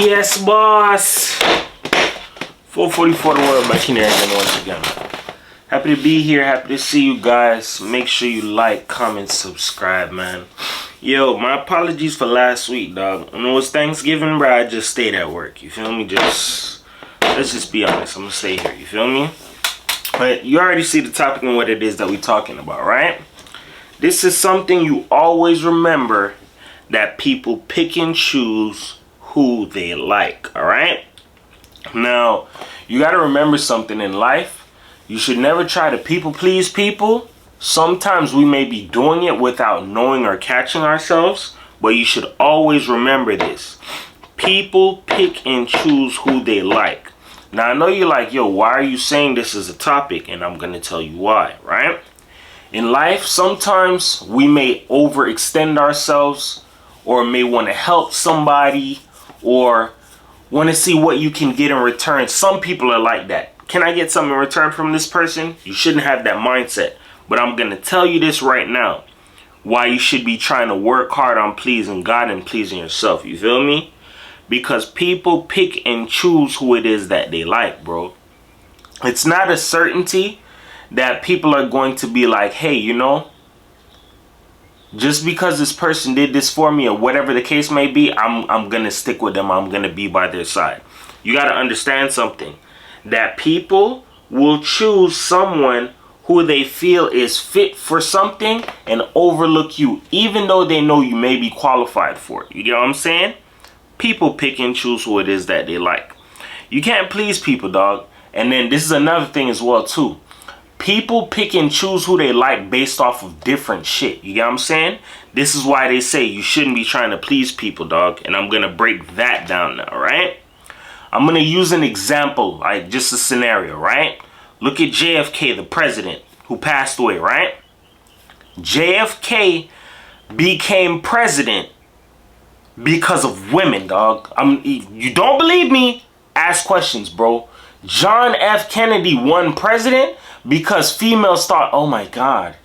Yes, boss. 444 the world back in there again once again. Happy to be here. Happy to see you guys. Make sure you like, comment, subscribe, man. Yo, my apologies for last week, dog. When it was Thanksgiving, bro, I just stayed at work. You feel me? Let's just be honest. I'm gonna stay here. You feel me? But you already see the topic and what it is that we're talking about, right? This is something you always remember, that people pick and choose who they like, all right? Now, you got to remember something in life. You should never try to people please people. Sometimes we may be doing it without knowing or catching ourselves, but you should always remember this. People pick and choose who they like. Now, I know you're like, yo, why are you saying this is a topic? And I'm going to tell you why, right? In life, sometimes we may overextend ourselves, or may want to help somebody, or want to see what you can get in return. Some people are like that. Can I get something in return from this person? You shouldn't have that mindset. But I'm going to tell you this right now, why you should be trying to work hard on pleasing God and pleasing yourself. You feel me? Because people pick and choose who it is that they like, bro. It's not a certainty that people are going to be like, hey, you know, just because this person did this for me or whatever the case may be, I'm going to stick with them. I'm going to be by their side. You got to understand something, that people will choose someone who they feel is fit for something and overlook you, even though they know you may be qualified for it. You get what I'm saying? People pick and choose who it is that they like. You can't please people, dog. And then this is another thing as well, too. People pick and choose who they like based off of different shit. You get what I'm saying? This is why they say you shouldn't be trying to please people, dog. And I'm going to break that down now, right? I'm going to use an example, like just a scenario, right? Look at JFK, the president who passed away, right? JFK became president because of women, dog. You don't believe me? Ask questions, bro. John F. Kennedy won president because females thought, oh my God,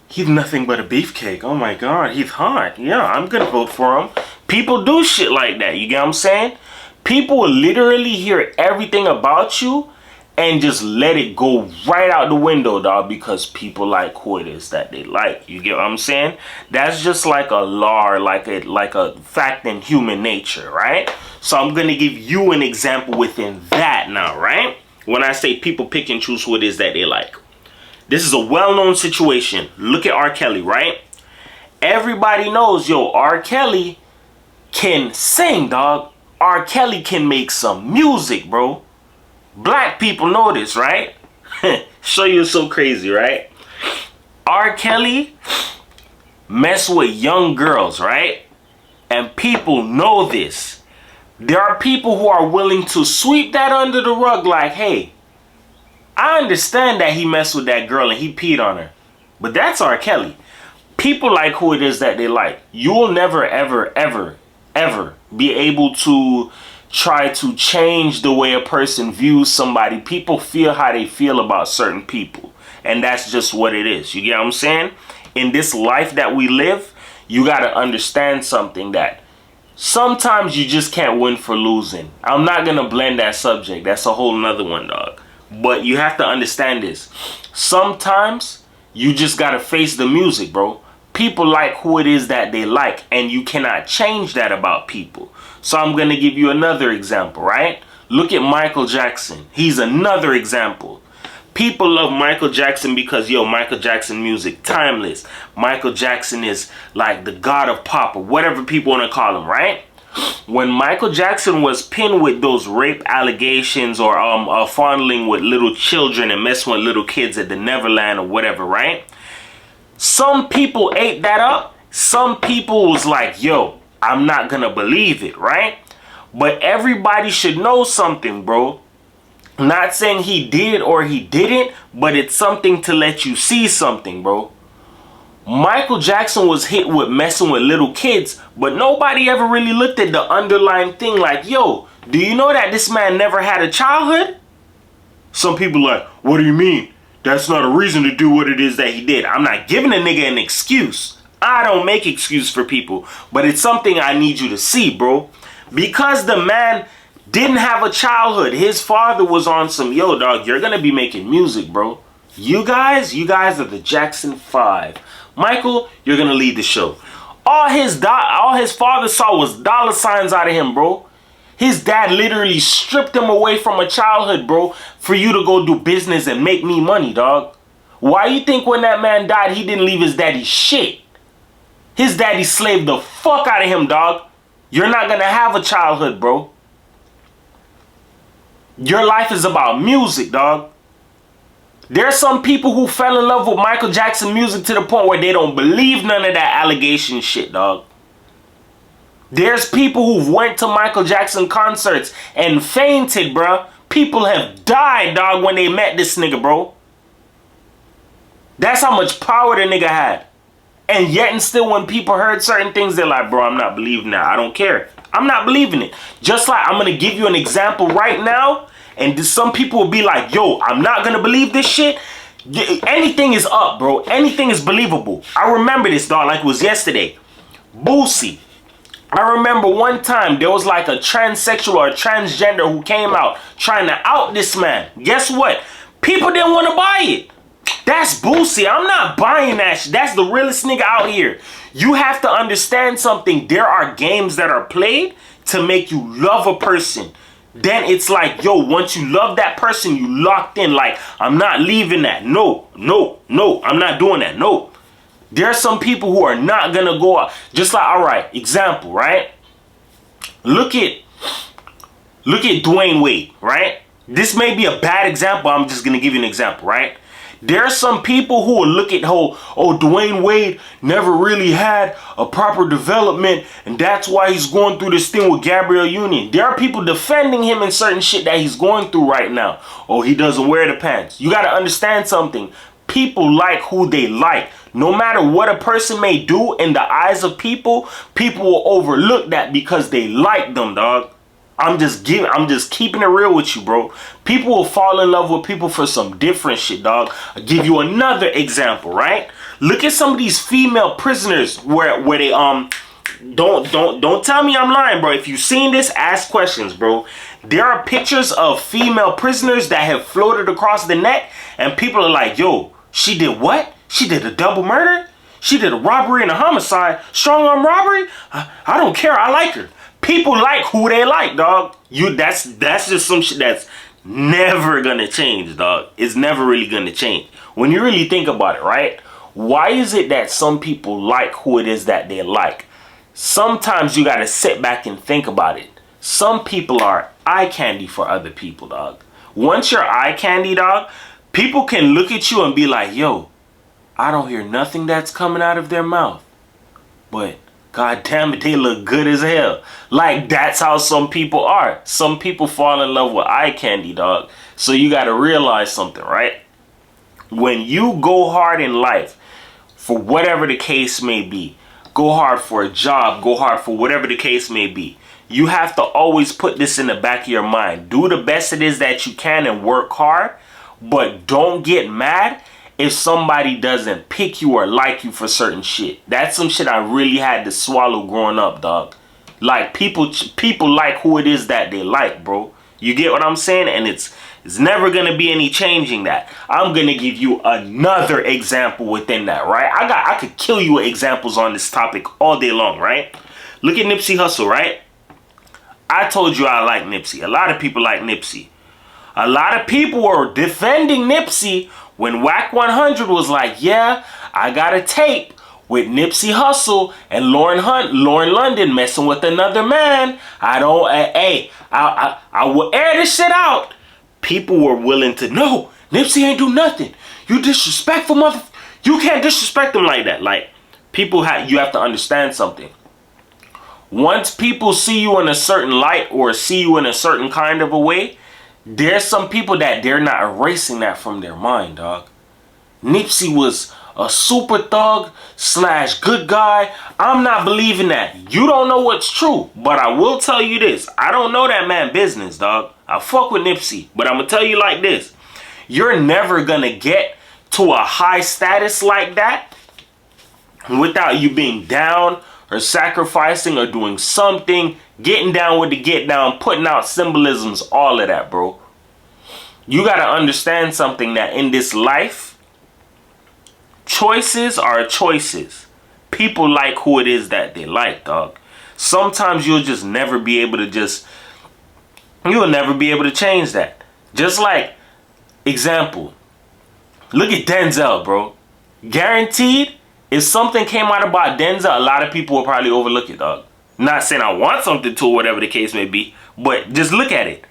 he's nothing but a beefcake. Oh my God, he's hot. Yeah, I'm gonna vote for him. People do shit like that. You get what I'm saying? People will literally hear everything about you and just let it go right out the window, dog, because people like who it is that they like. You get what I'm saying? That's just like a law, or like a fact in human nature, right? So I'm gonna give you an example within that now, right? When I say people pick and choose who it is that they like. This is a well-known situation. Look at R. Kelly, right? Everybody knows, yo, R. Kelly can sing, dog. R. Kelly can make some music, bro. Black people know this, right? Show you so crazy, right? R. Kelly mess with young girls, right? And people know this. There are people who are willing to sweep that under the rug like, hey, I understand that he messed with that girl and he peed on her, but that's R. Kelly. People like who it is that they like. You will never, ever, ever, ever be able to try to change the way a person views somebody. People feel how they feel about certain people, and that's just what it is. You get what I'm saying? In this life that we live, you got to understand something, that sometimes you just can't win for losing. I'm not going to blend that subject. That's a whole nother one, dog. But you have to understand this. Sometimes you just got to face the music, bro. People like who it is that they like, and you cannot change that about people. So I'm going to give you another example, right? Look at Michael Jackson. He's another example. People love Michael Jackson because, yo, Michael Jackson music, timeless. Michael Jackson is like the god of pop, or whatever people want to call him, right? When Michael Jackson was pinned with those rape allegations, or fondling with little children and messing with little kids at the Neverland or whatever, right? Some people ate that up. Some people was like, yo, I'm not going to believe it, right? But everybody should know something, bro. Not saying he did or he didn't, but it's something to let you see something, bro. Michael Jackson was hit with messing with little kids, but nobody ever really looked at the underlying thing like, yo, do you know that this man never had a childhood? Some people like, what do you mean? That's not a reason to do what it is that he did. I'm not giving a nigga an excuse. I don't make excuse for people, but it's something I need you to see, bro. Because the man didn't have a childhood. His father was on some, yo, dog, you're going to be making music, bro. You guys are the Jackson 5. Michael, you're going to lead the show. All his father saw was dollar signs out of him, bro. His dad literally stripped him away from a childhood, bro, for you to go do business and make me money, dog. Why you think when that man died, he didn't leave his daddy shit? His daddy slaved the fuck out of him, dog. You're not going to have a childhood, bro. Your life is about music, dog. There's some people who fell in love with Michael Jackson music to the point where they don't believe none of that allegation shit, dog. There's people who've went to Michael Jackson concerts and fainted, bro. People have died, dog, when they met this nigga, bro. That's how much power the nigga had. And yet and still when people heard certain things, they're like, bro, I'm not believing that. I don't care. I'm not believing it. Just like I'm going to give you an example right now. And some people will be like, yo, I'm not going to believe this shit. Anything is up, bro. Anything is believable. I remember this, dog, like it was yesterday. Boosie. I remember one time there was like a transsexual or a transgender who came out trying to out this man. Guess what? People didn't want to buy it. That's Boosie. I'm not buying that shit. That's the realest nigga out here. You have to understand something. There are games that are played to make you love a person. Then it's like, yo, once you love that person, you locked in. Like, I'm not leaving that. No, I'm not doing that. No. There are some people who are not going to go out. Just like, all right, example, right? Look at Dwayne Wade, right? This may be a bad example. I'm just going to give you an example, right? There are some people who will look at Dwayne Wade never really had a proper development, and that's why he's going through this thing with Gabrielle Union. There are people defending him in certain shit that he's going through right now. Oh, he doesn't wear the pants. You got to understand something. People like who they like. No matter what a person may do in the eyes of people, people will overlook that because they like them, dog. I'm just keeping it real with you, bro. People will fall in love with people for some different shit, dog. I'll give you another example, right? Look at some of these female prisoners where they don't tell me I'm lying, bro. If you've seen this, ask questions, bro. There are pictures of female prisoners that have floated across the net, and people are like, yo, she did what? She did a double murder? She did a robbery and a homicide? Strong arm robbery? I don't care. I like her. People like who they like, dog. That's just some shit that's never gonna change, dog. It's never really gonna change. When you really think about it, right? Why is it that some people like who it is that they like? Sometimes you gotta sit back and think about it. Some people are eye candy for other people, dog. Once you're eye candy, dog, people can look at you and be like, yo, I don't hear nothing that's coming out of their mouth. But God damn it, they look good as hell. Like, that's how some people are. Some people fall in love with eye candy, dog. So you got to realize something, right? When you go hard in life, for whatever the case may be, go hard for a job, go hard for whatever the case may be, you have to always put this in the back of your mind. Do the best it is that you can and work hard, but don't get mad if somebody doesn't pick you or like you for certain shit. That's some shit I really had to swallow growing up, dog. Like, people like who it is that they like, bro. You get what I'm saying? And it's never gonna be any changing that. I'm gonna give you another example within that, right? I could kill you with examples on this topic all day long, right? Look at Nipsey Hussle, right? I told you I like Nipsey. A lot of people like Nipsey. A lot of people were defending Nipsey when Whack 100 was like, yeah, I got a tape with Nipsey Hussle and Lauren London messing with another man. I will air this shit out. People were willing to, no, Nipsey ain't do nothing. You disrespectful mother. You can't disrespect them like that. Like, you have to understand something. Once people see you in a certain light or see you in a certain kind of a way, there's some people that they're not erasing that from their mind, dog. Nipsey was a super thug / good guy. I'm not believing that. You don't know what's true, but I will tell you this. I don't know that man business, dog. I fuck with Nipsey, but I'm gonna tell you like this. You're never gonna get to a high status like that without you being down, or sacrificing or doing something, getting down with the get down, putting out symbolisms, all of that, bro. You got to understand something, that in this life, choices are choices. People like who it is that they like, dog. Sometimes you'll just never be able to you'll never be able to change that. Just like, example, look at Denzel, bro. Guaranteed, if something came out about Denzel, a lot of people will probably overlook it, dog. Not saying I want something to, or whatever the case may be, but just look at it.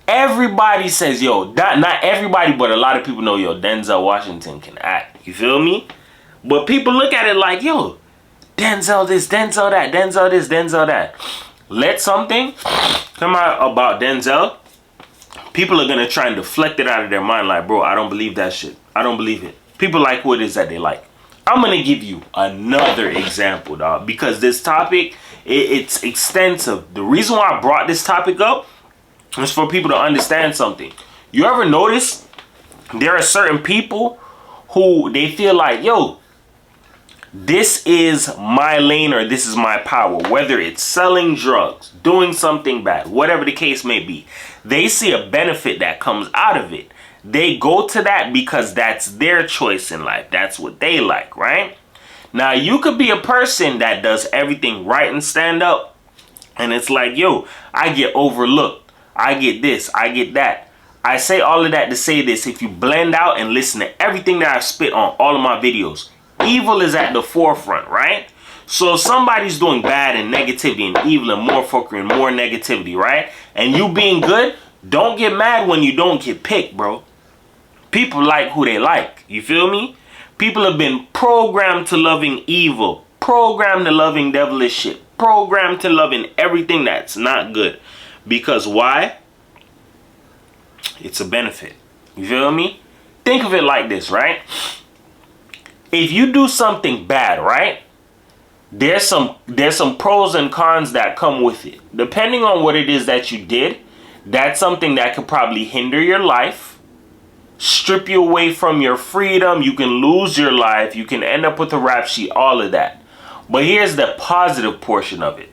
Everybody says, yo, not everybody, but a lot of people know, yo, Denzel Washington can act. You feel me? But people look at it like, yo, Denzel this, Denzel that, Denzel this, Denzel that. Let something come out about Denzel, people are going to try and deflect it out of their mind like, bro, I don't believe that shit. I don't believe it. People like what it is that they like. I'm going to give you another example, dog, because this topic, it's extensive. The reason why I brought this topic up is for people to understand something. You ever notice there are certain people who they feel like, yo, this is my lane or this is my power, whether it's selling drugs, doing something bad, whatever the case may be. They see a benefit that comes out of it. They go to that because that's their choice in life. That's what they like, right? Now, you could be a person that does everything right and stand up, and it's like, yo, I get overlooked. I get this, I get that. I say all of that to say this. If you blend out and listen to everything that I spit on all of my videos, evil is at the forefront, right? So if somebody's doing bad and negativity and evil and more fuckery and more negativity, right? And you being good, don't get mad when you don't get picked, bro. People like who they like. You feel me? People have been programmed to loving evil, programmed to loving devilish shit, programmed to loving everything that's not good. Because why? It's a benefit. You feel me? Think of it like this, right? If you do something bad, right? There's some pros and cons that come with it. Depending on what it is that you did, that's something that could probably hinder your life, strip you away from your freedom. You can lose your life. You can end up with a rap sheet, all of that. But here's the positive portion of it.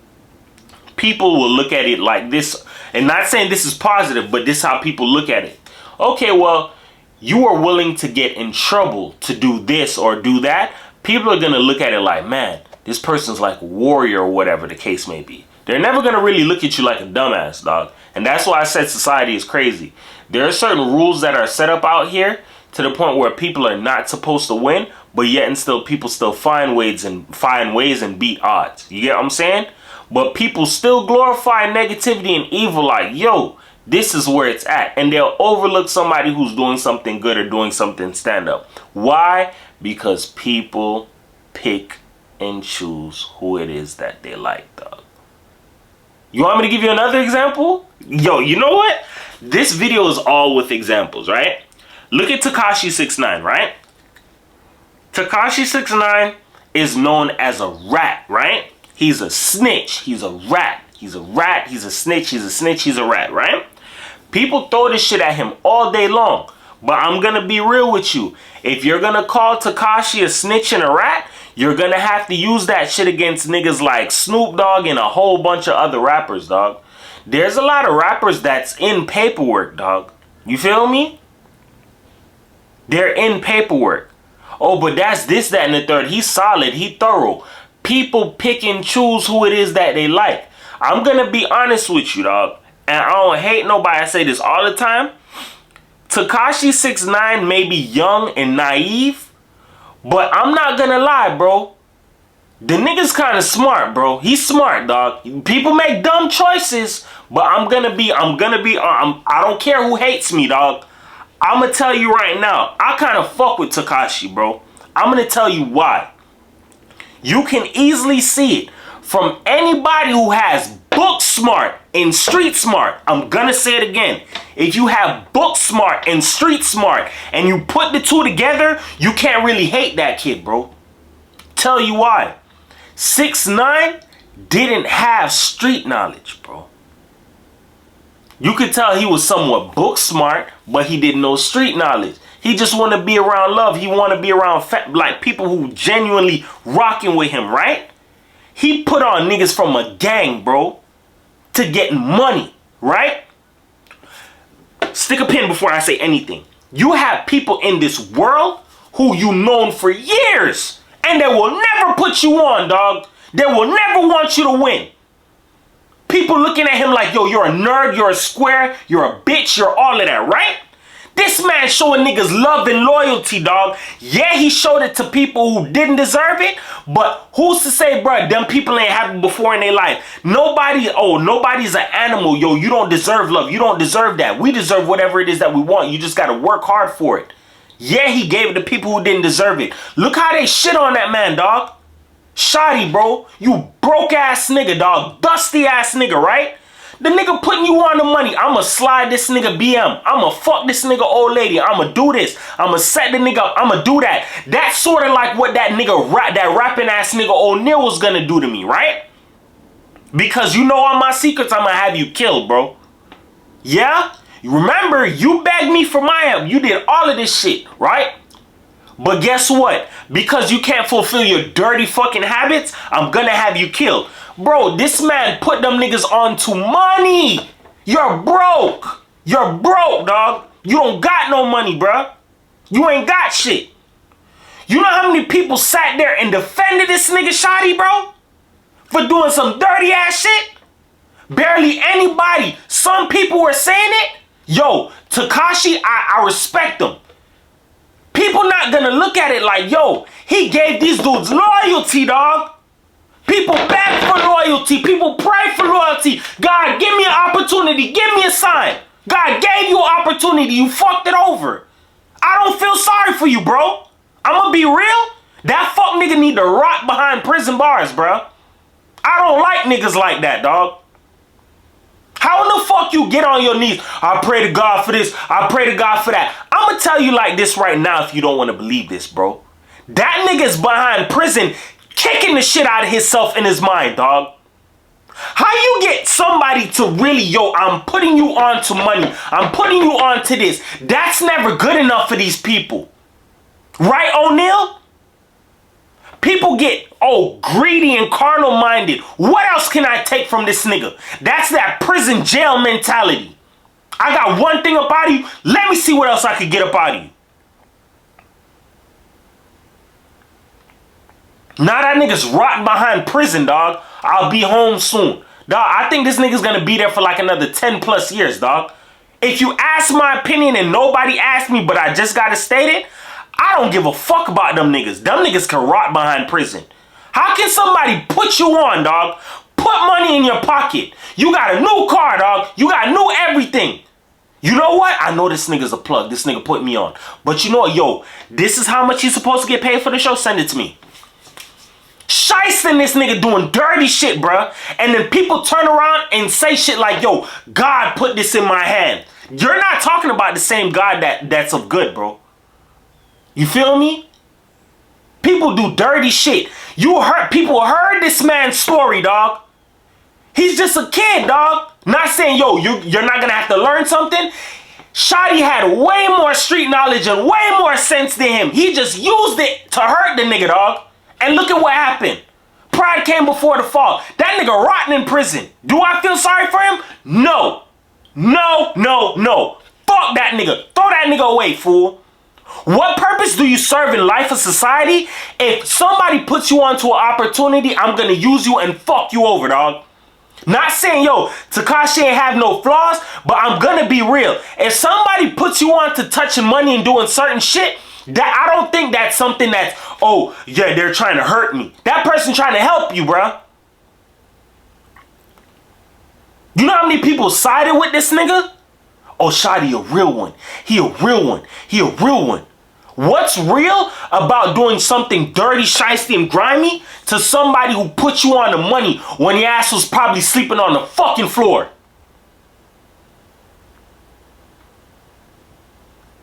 People will look at it like this, and not saying this is positive, but this is how people look at it. Okay, well, you are willing to get in trouble to do this or do that. People are going to look at it like, man, this person's like a warrior or whatever the case may be. They're never going to really look at you like a dumbass, dog. And that's why I said society is crazy. There are certain rules that are set up out here to the point where people are not supposed to win, but yet and still people still find ways and beat odds. You get what I'm saying? But people still glorify negativity and evil like, yo, this is where it's at. And they'll overlook somebody who's doing something good or doing something stand up. Why? Because people pick and choose who it is that they like, dog. You want me to give you another example? Yo, you know what? This video is all with examples, right? Look at Tekashi 6ix9ine, right? Tekashi 6ix9ine is known as a rat, right? He's a snitch. He's a rat. He's a rat. He's a snitch. He's a snitch. He's a rat, right? People throw this shit at him all day long. But I'm going to be real with you. If you're going to call Tekashi a snitch and a rat, you're going to have to use that shit against niggas like Snoop Dogg and a whole bunch of other rappers, dog. There's a lot of rappers that's in paperwork, dog. You feel me? They're in paperwork. Oh, but that's this, that, and the third. He's solid. He thorough. People pick and choose who it is that they like. I'm going to be honest with you, dog. And I don't hate nobody. I say this all the time. Tekashi 6ix9ine may be young and naive, but I'm not going to lie, bro. The nigga's kind of smart, bro. He's smart, dog. People make dumb choices, but I don't care who hates me, dog. I'm going to tell you right now, I kind of fuck with Tekashi, bro. I'm going to tell you why. You can easily see it from anybody who has book smart and street smart. I'm gonna say it again. If you have book smart and street smart and you put the two together, you can't really hate that kid, bro. Tell you why. 6ix9ine didn't have street knowledge, bro. You could tell he was somewhat book smart, but he didn't know street knowledge. He just want to be around love. He want to be around like people who genuinely rocking with him, right? he put on niggas from a gang, bro, to get money, right? Stick a pin before I say anything. You have people in this world who you known for years, and they will never put you on, dog. They will never want you to win. People looking at him like, yo, you're a nerd, you're a square, you're a bitch, you're all of that, right? This man showing niggas love and loyalty, dog. Yeah, he showed it to people who didn't deserve it, but who's to say, bruh, them people ain't happened before in their life. Nobody's an animal, yo. You don't deserve love. You don't deserve that. We deserve whatever it is that we want. You just got to work hard for it. Yeah, he gave it to people who didn't deserve it. Look how they shit on that man, dog. Shoddy, bro. You broke ass nigga, dog. Dusty ass nigga, right? The nigga putting you on the money. I'ma slide this nigga BM. I'ma fuck this nigga old lady. I'ma do this. I'ma set the nigga up. I'ma do that. That's sort of like what that nigga, that rapping ass nigga O'Neal was gonna do to me, right? Because you know all my secrets, I'ma have you killed, bro. Yeah? Remember, you begged me for my help. You did all of this shit, right? But guess what? Because you can't fulfill your dirty fucking habits, I'm gonna have you killed. Bro, this man put them niggas onto money. You're broke. You're broke, dog. You don't got no money, bruh. You ain't got shit. You know how many people sat there and defended this nigga Shoddy, bro? For doing some dirty ass shit? Barely anybody. Some people were saying it. Yo, Tekashi, I respect him. People not gonna look at it like, yo, he gave these dudes loyalty, dog. People beg for loyalty. People pray for loyalty. God, give me an opportunity. Give me a sign. God gave you an opportunity. You fucked it over. I don't feel sorry for you, bro. I'm gonna be real. That fuck nigga need to rot behind prison bars, bro. I don't like niggas like that, dog. How in the fuck you get on your knees? I pray to God for this. I pray to God for that. I'm gonna tell you like this right now if you don't want to believe this, bro. That nigga's behind prison kicking the shit out of himself in his mind, dog. How you get somebody to really, yo, I'm putting you on to money. I'm putting you on to this. That's never good enough for these people. Right, O'Neal? People get, greedy and carnal minded. What else can I take from this nigga? That's that prison jail mentality. I got one thing up out of you. Let me see what else I could get up out of you. Now that nigga's rotting behind prison, dog. I'll be home soon. Dog, I think this nigga's gonna be there for like another 10 plus years, dog. If you ask my opinion and nobody asked me, but I just gotta state it, I don't give a fuck about them niggas. Them niggas can rot behind prison. How can somebody put you on, dog? Put money in your pocket. You got a new car, dog. You got new everything. You know what? I know this nigga's a plug. This nigga put me on. But you know what? Yo, this is how much he's supposed to get paid for the show. Send it to me. Shysting this nigga doing dirty shit, bruh. And then people turn around and say shit like, yo, God put this in my hand. You're not talking about the same God that's of good, bro. You feel me? People do dirty shit. People heard this man's story, dog. He's just a kid, dog. Not saying, yo, you're not gonna have to learn something. Shoddy had way more street knowledge and way more sense than him. He just used it to hurt the nigga, dog. And look at what happened. Pride came before the fall. That nigga rotting in prison. Do I feel sorry for him? No. No, no, no. Fuck that nigga. Throw that nigga away, fool. What purpose do you serve in life or society? If somebody puts you onto an opportunity, I'm gonna use you and fuck you over, dog. Not saying, yo, Tekashi ain't have no flaws, but I'm gonna be real. If somebody puts you on to touching money and doing certain shit, that I don't think that's something that's, oh, yeah, they're trying to hurt me. That person trying to help you, bruh. You know how many people sided with this nigga? Oh, Shoddy a real one. He a real one. He a real one. What's real about doing something dirty, shiesty, and grimy to somebody who put you on the money when your ass was probably sleeping on the fucking floor?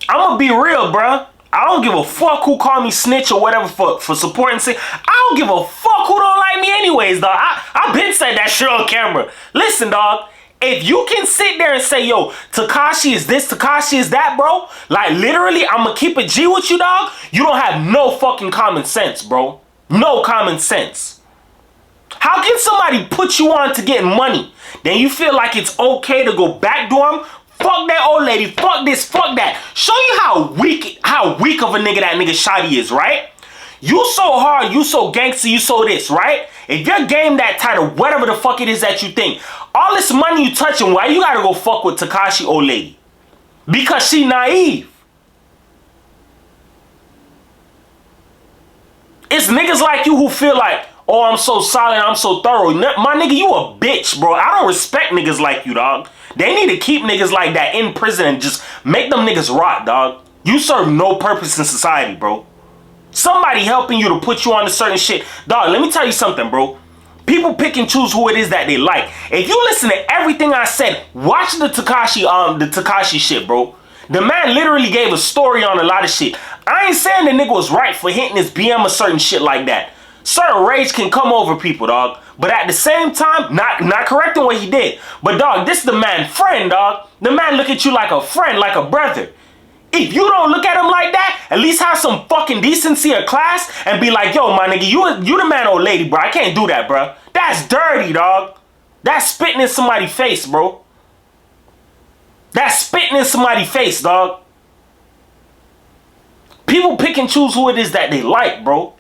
I'm gonna be real, bruh. I don't give a fuck who call me snitch or whatever for supporting say. I don't give a fuck who don't like me anyways, dog. I been said that shit on camera. Listen, dog. If you can sit there and say, yo, Tekashi is this, Tekashi is that, bro. Like, literally, I'm gonna keep it G with you, dog. You don't have no fucking common sense, bro. No common sense. How can somebody put you on to get money? Then you feel like it's okay to go backdoor him? Fuck that old lady. Fuck this. Fuck that. Show you how weak of a nigga that nigga Shotty is, right? You so hard, you so gangster, you so this, right? If your game that tight or whatever the fuck it is that you think, all this money you touching, why you gotta go fuck with Tekashi old lady? Because she naive. It's niggas like you who feel like, oh, I'm so solid, I'm so thorough. My nigga, you a bitch, bro. I don't respect niggas like you, dog. They need to keep niggas like that in prison and just make them niggas rot, dog. You serve no purpose in society, bro. Somebody helping you to put you on to certain shit. Dog, let me tell you something, bro. People pick and choose who it is that they like. If you listen to everything I said, watch the Tekashi shit, bro. The man literally gave a story on a lot of shit. I ain't saying the nigga was right for hitting his BM or certain shit like that. Certain rage can come over people, dog. But at the same time, not correcting what he did. But dog, this the man friend, dog. The man look at you like a friend, like a brother. If you don't look at him like that, at least have some fucking decency or class and be like, yo, my nigga, you the man old lady, bro. I can't do that, bro. That's dirty, dog. That's spitting in somebody's face, bro. That's spitting in somebody's face, dog. People pick and choose who it is that they like, bro.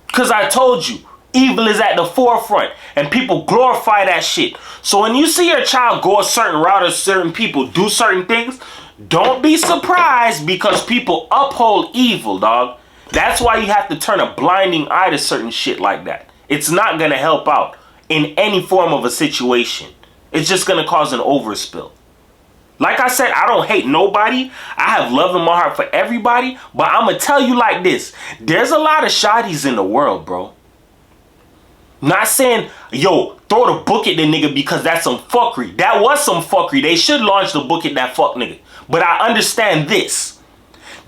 Because I told you, evil is at the forefront and people glorify that shit. So when you see your child go a certain route or certain people do certain things, don't be surprised because people uphold evil, dog. That's why you have to turn a blinding eye to certain shit like that. It's not going to help out in any form of a situation. It's just going to cause an overspill. Like I said, I don't hate nobody. I have love in my heart for everybody. But I'm going to tell you like this. There's a lot of shotties in the world, bro. Not saying, yo, throw the book at the nigga because that's some fuckery. That was some fuckery. They should launch the book at that fuck nigga. But I understand this.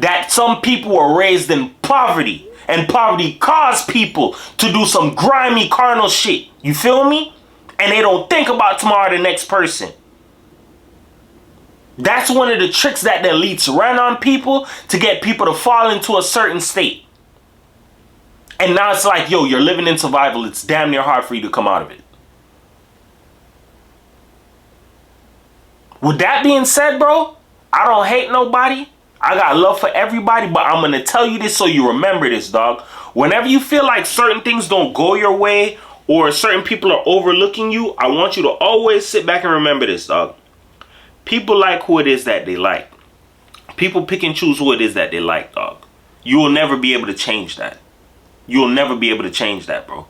That some people were raised in poverty. And poverty caused people to do some grimy carnal shit. You feel me? And they don't think about tomorrow the next person. That's one of the tricks that the elites run on people to get people to fall into a certain state. And now it's like, yo, you're living in survival. It's damn near hard for you to come out of it. With that being said, bro, I don't hate nobody. I got love for everybody, but I'm going to tell you this so you remember this, dog. Whenever you feel like certain things don't go your way or certain people are overlooking you, I want you to always sit back and remember this, dog. People like who it is that they like. People pick and choose who it is that they like, dog. You will never be able to change that. You'll never be able to change that, bro.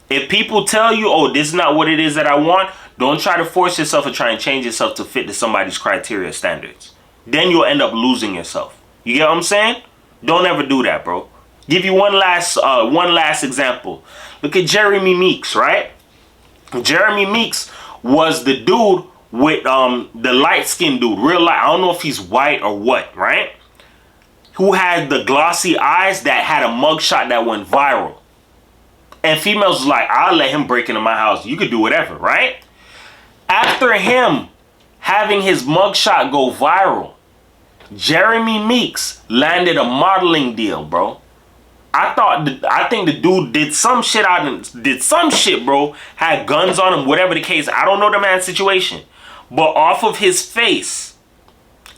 If people tell you, oh, this is not what it is that I want, don't try to force yourself or try and change yourself to fit to somebody's criteria standards. Then you'll end up losing yourself. You get what I'm saying? Don't ever do that, bro. Give you one last example. Look at Jeremy Meeks, right? Jeremy Meeks was the dude with the light-skinned dude, real light. I don't know if he's white or what, right? Who had the glossy eyes that had a mugshot that went viral. And females was like, I'll let him break into my house. You could do whatever, right? After him having his mugshot go viral, Jeremy Meeks landed a modeling deal, bro. I think the dude did some shit bro. Had guns on him, whatever the case. I don't know the man's situation. But off of his face,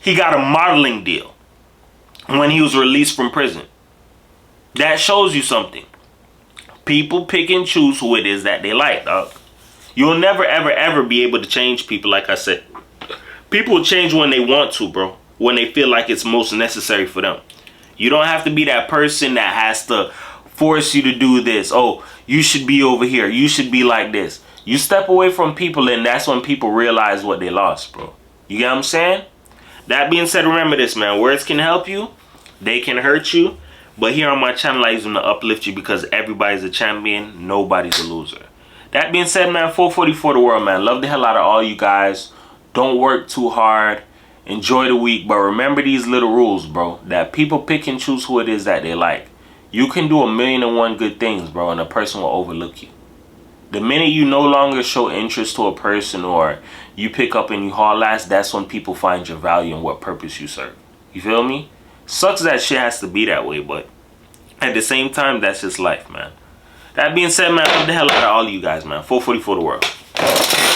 he got a modeling deal when he was released from prison. That shows you something. People pick and choose who it is that they like, dog. You'll never, ever, ever be able to change people, like I said. People change when they want to, bro. When they feel like it's most necessary for them. You don't have to be that person that has to force you to do this. Oh, you should be over here. You should be like this. You step away from people and that's when people realize what they lost, bro. You get what I'm saying? That being said, remember this, man. Words can help you. They can hurt you. But here on my channel, I use them to uplift you because everybody's a champion. Nobody's a loser. That being said, man, 444 the world, man. Love the hell out of all you guys. Don't work too hard. Enjoy the week. But remember these little rules, bro. That people pick and choose who it is that they like. You can do 1,000,001 good things, bro, and a person will overlook you. The minute you no longer show interest to a person or you pick up and you haul ass, that's when people find your value and what purpose you serve. You feel me? Sucks that shit has to be that way, but at the same time, that's just life, man. That being said, man, love the hell out of all of you guys, man. 444 the world.